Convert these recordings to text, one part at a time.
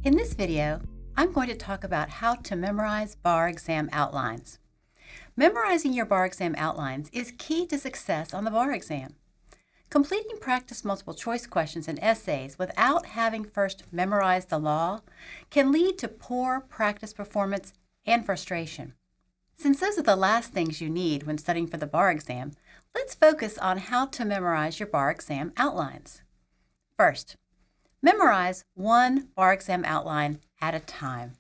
In this video, I'm going to talk about how to memorize bar exam outlines. Memorizing your bar exam outlines is key to success on the bar exam. Completing practice multiple choice questions and essays without having first memorized the law can lead to poor practice performance and frustration. Since those are the last things you need when studying for the bar exam, let's focus on how to memorize your bar exam outlines. First, memorize one bar exam outline at a time.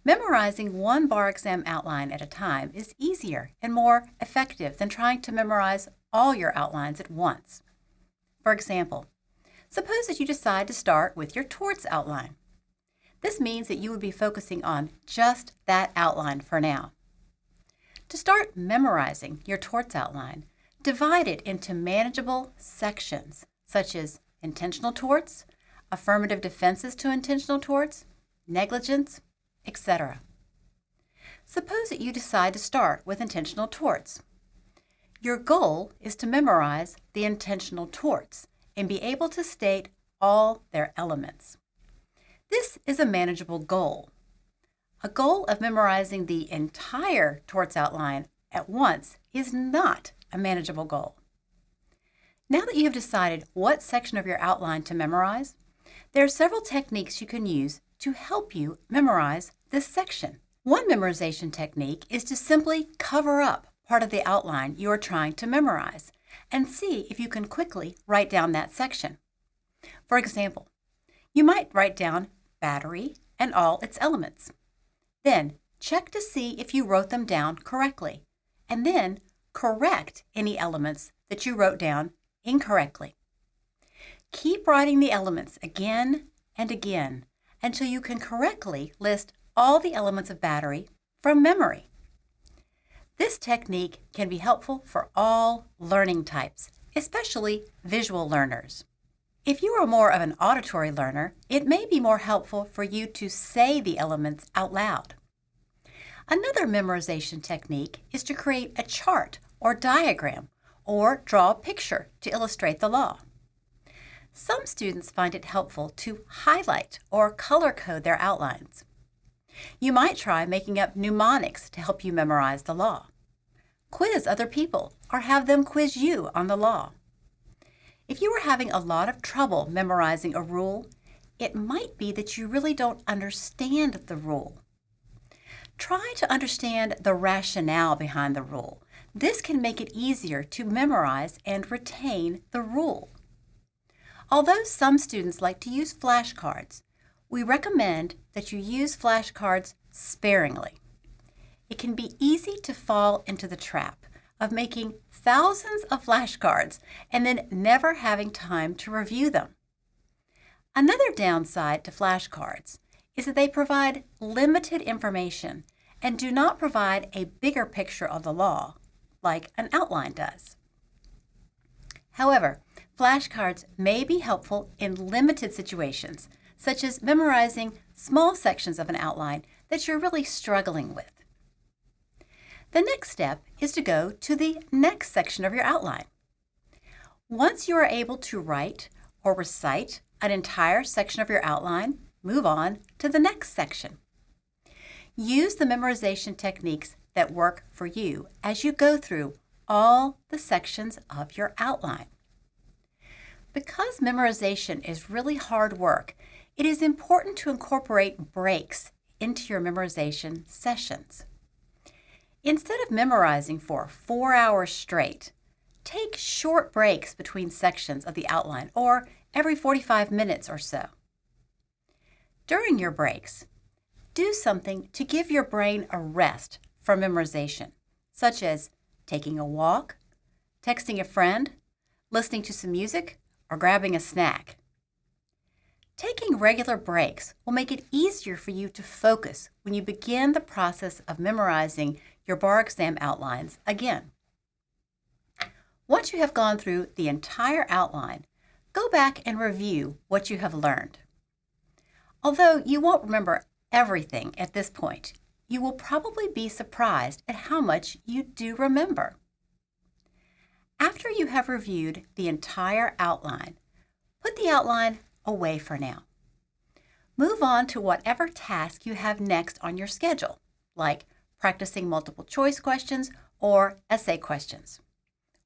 Memorizing one bar exam outline at a time is easier and more effective than trying to memorize all your outlines at once. For example, suppose that you decide to start with your torts outline. This means that you would be focusing on just that outline for now. To start memorizing your torts outline, divide it into manageable sections such as intentional torts, affirmative defenses to intentional torts, negligence, etc. Suppose that you decide to start with intentional torts. Your goal is to memorize the intentional torts and be able to state all their elements. This is a manageable goal. A goal of memorizing the entire torts outline at once is not a manageable goal. Now that you have decided what section of your outline to memorize, there are several techniques you can use to help you memorize this section. One memorization technique is to simply cover up part of the outline you are trying to memorize and see if you can quickly write down that section. For example, you might write down battery and all its elements. Then check to see if you wrote them down correctly, and then correct any elements that you wrote down incorrectly. Keep writing the elements again and again until you can correctly list all the elements of battery from memory. This technique can be helpful for all learning types, especially visual learners. If you are more of an auditory learner, it may be more helpful for you to say the elements out loud. Another memorization technique is to create a chart or diagram or draw a picture to illustrate the law. Some students find it helpful to highlight or color code their outlines. You might try making up mnemonics to help you memorize the law. Quiz other people or have them quiz you on the law. If you are having a lot of trouble memorizing a rule, it might be that you really don't understand the rule. Try to understand the rationale behind the rule. This can make it easier to memorize and retain the rule. Although some students like to use flashcards, we recommend that you use flashcards sparingly. It can be easy to fall into the trap of making thousands of flashcards and then never having time to review them. Another downside to flashcards is that they provide limited information and do not provide a bigger picture of the law like an outline does. However, flashcards may be helpful in limited situations, such as memorizing small sections of an outline that you're really struggling with. The next step is to go to the next section of your outline. Once you are able to write or recite an entire section of your outline, move on to the next section. Use the memorization techniques that work for you as you go through all the sections of your outline. Because memorization is really hard work, it is important to incorporate breaks into your memorization sessions. Instead of memorizing for 4 hours straight, take short breaks between sections of the outline or every 45 minutes or so. During your breaks, do something to give your brain a rest from memorization, such as taking a walk, texting a friend, listening to some music, or grabbing a snack. Taking regular breaks will make it easier for you to focus when you begin the process of memorizing your bar exam outlines again. Once you have gone through the entire outline, go back and review what you have learned. Although you won't remember everything at this point, you will probably be surprised at how much you do remember. After you have reviewed the entire outline, put the outline away for now. Move on to whatever task you have next on your schedule, like practicing multiple choice questions or essay questions,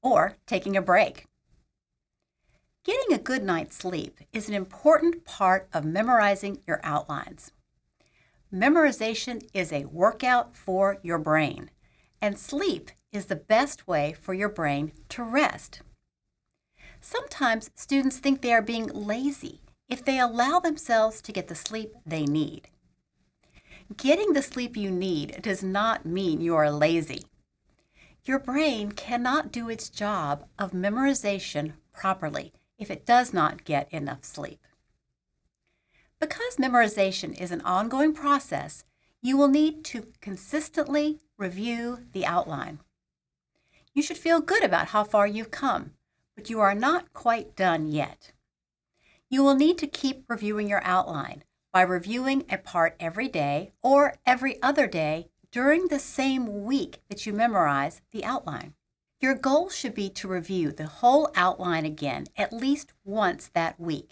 or taking a break. Getting a good night's sleep is an important part of memorizing your outlines. Memorization is a workout for your brain, and sleep is the best way for your brain to rest. Sometimes students think they are being lazy if they allow themselves to get the sleep they need. Getting the sleep you need does not mean you are lazy. Your brain cannot do its job of memorization properly if it does not get enough sleep. Because memorization is an ongoing process, you will need to consistently review the outline. You should feel good about how far you've come, but you are not quite done yet. You will need to keep reviewing your outline by reviewing a part every day or every other day during the same week that you memorize the outline. Your goal should be to review the whole outline again at least once that week.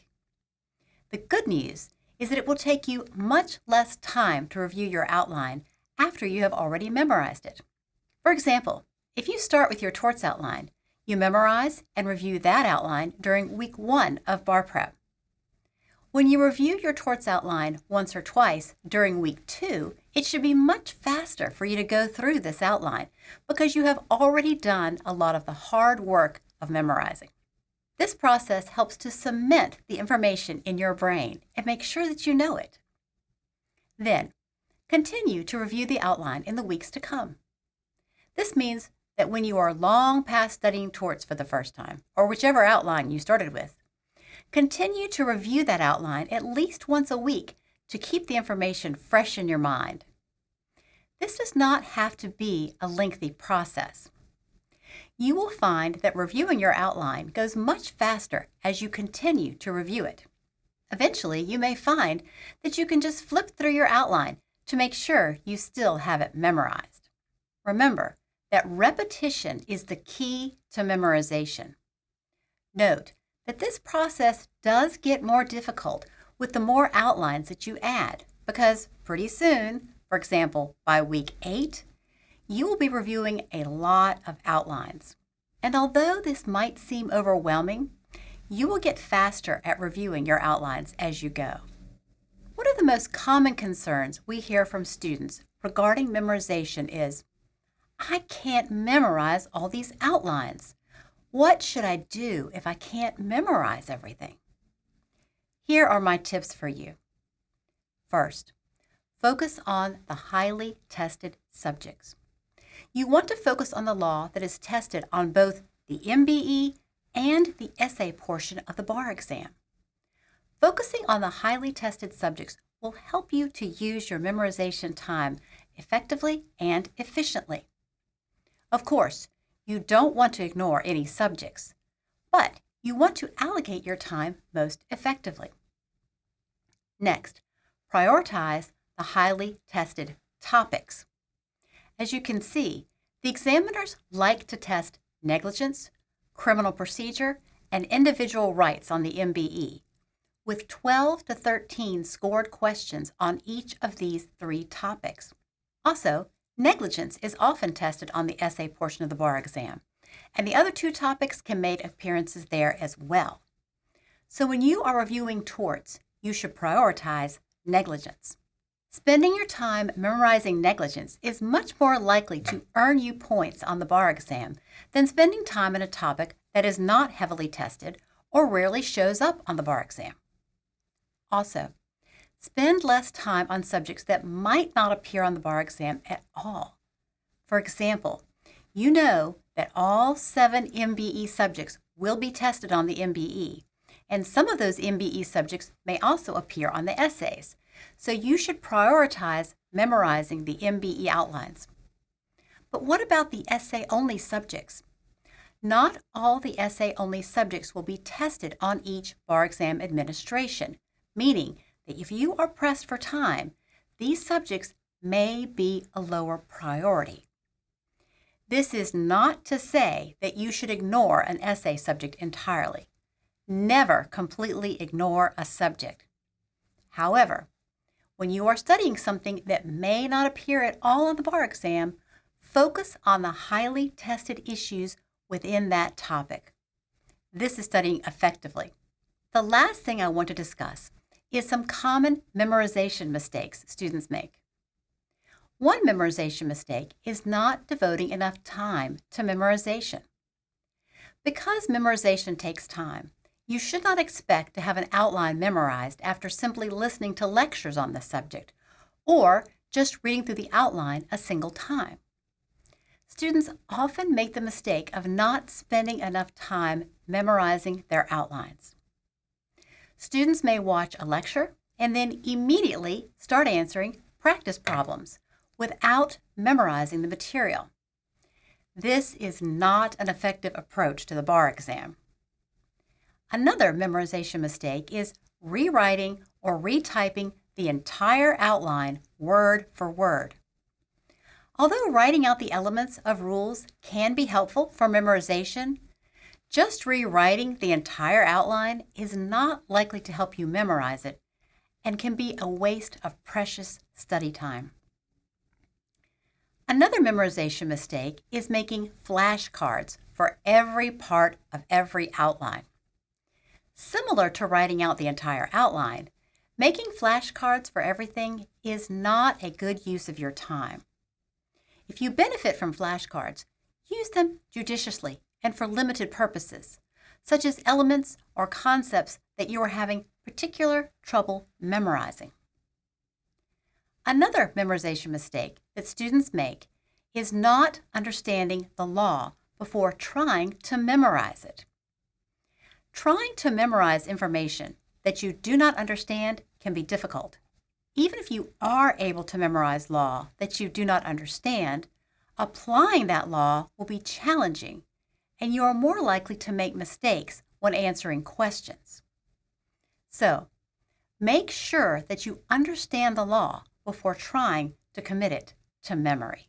The good news is that it will take you much less time to review your outline after you have already memorized it. For example, if you start with your torts outline, you memorize and review that outline during week 1 of bar prep. When you review your torts outline once or twice during week 2, it should be much faster for you to go through this outline because you have already done a lot of the hard work of memorizing. This process helps to cement the information in your brain and make sure that you know it. Then, continue to review the outline in the weeks to come. This means that when you are long past studying torts for the first time, or whichever outline you started with, continue to review that outline at least once a week to keep the information fresh in your mind. This does not have to be a lengthy process. You will find that reviewing your outline goes much faster as you continue to review it. Eventually, you may find that you can just flip through your outline to make sure you still have it memorized. Remember that repetition is the key to memorization. Note that this process does get more difficult with the more outlines that you add because pretty soon, for example, by week 8, you will be reviewing a lot of outlines. And although this might seem overwhelming, you will get faster at reviewing your outlines as you go. One of the most common concerns we hear from students regarding memorization is, I can't memorize all these outlines. What should I do if I can't memorize everything? Here are my tips for you. First, focus on the highly tested subjects. You want to focus on the law that is tested on both the MBE and the essay portion of the bar exam. Focusing on the highly tested subjects will help you to use your memorization time effectively and efficiently. Of course, you don't want to ignore any subjects, but you want to allocate your time most effectively. Next, prioritize the highly tested topics. As you can see, the examiners like to test negligence, criminal procedure, and individual rights on the MBE, with 12 to 13 scored questions on each of these 3 topics. Also, negligence is often tested on the essay portion of the bar exam, and the other 2 topics can make appearances there as well. So when you are reviewing torts, you should prioritize negligence. Spending your time memorizing negligence is much more likely to earn you points on the bar exam than spending time in a topic that is not heavily tested or rarely shows up on the bar exam. Also, spend less time on subjects that might not appear on the bar exam at all. For example, you know that all 7 MBE subjects will be tested on the MBE, and some of those MBE subjects may also appear on the essays, so you should prioritize memorizing the MBE outlines. But what about the essay-only subjects? Not all the essay-only subjects will be tested on each bar exam administration, meaning that if you are pressed for time, these subjects may be a lower priority. This is not to say that you should ignore an essay subject entirely. Never completely ignore a subject. However, When you are studying something that may not appear at all on the bar exam, focus on the highly tested issues within that topic. This is studying effectively. The last thing I want to discuss is some common memorization mistakes students make. One memorization mistake is not devoting enough time to memorization. Because memorization takes time, you should not expect to have an outline memorized after simply listening to lectures on the subject or just reading through the outline a single time. Students often make the mistake of not spending enough time memorizing their outlines. Students may watch a lecture and then immediately start answering practice problems without memorizing the material. This is not an effective approach to the bar exam. Another memorization mistake is rewriting or retyping the entire outline word for word. Although writing out the elements of rules can be helpful for memorization, just rewriting the entire outline is not likely to help you memorize it and can be a waste of precious study time. Another memorization mistake is making flashcards for every part of every outline. Similar to writing out the entire outline, making flashcards for everything is not a good use of your time. If you benefit from flashcards, use them judiciously and for limited purposes, such as elements or concepts that you are having particular trouble memorizing. Another memorization mistake that students make is not understanding the law before trying to memorize it. Trying to memorize information that you do not understand can be difficult. Even if you are able to memorize law that you do not understand, applying that law will be challenging, and you are more likely to make mistakes when answering questions. So, make sure that you understand the law before trying to commit it to memory.